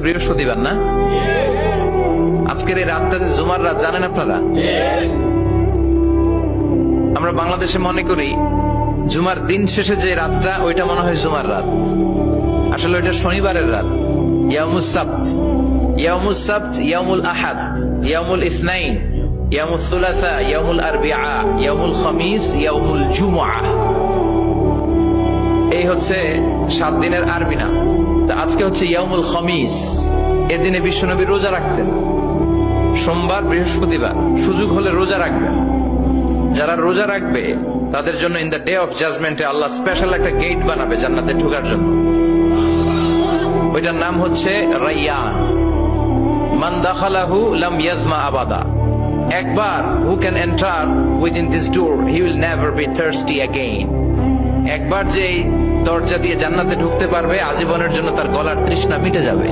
বৃহস্পতিবার না? আজকের এই রাতটা যে জুমার রাত জানেন আপনারা? আমরা বাংলাদেশে মনে করি জুমার দিন শেষে যে রাতটা ওইটা মনে হয় জুমার রাত, আসলে ওইটা শনিবারের রাত। ইয়াউমুস সাবত, ইয়াউমুস সাবত, ইয়াউমুল আহাদ, ইয়াউমুল ইসনাইন, ইয়াউমুল সুলাসা, ইয়াউমুল আরবিআ, ইয়াউমুল খামিস, ইয়াউমুল জুমআ। এই হচ্ছে 7 দিনের আরবি নাম। আজকে হচ্ছে ইয়াউমুল খামিস। এদিনে বিশ্বনবী রোজা রাখতেন, সোমবার বৃহস্পতিবার সুযোগ হলে রোজা রাখবেন। যারা রোজা রাখবে তাদের জন্য ইন দ্য ডে অফ জাজমেন্টে আল্লাহ স্পেশাল একটা গেট বানাবে জান্নাতে ঢোকার জন্য। ওইটার নাম হচ্ছে রাইয়ান। মান দাখালাহু লাম ইয়াজমা আবাদা। একবার who can enter within this door he will never be thirsty again. একবার যে দরজা দিয়ে জান্নাতে ঢুকতে পারবে আজীবনের জন্য তার গলার তৃষ্ণা মিটে যাবে।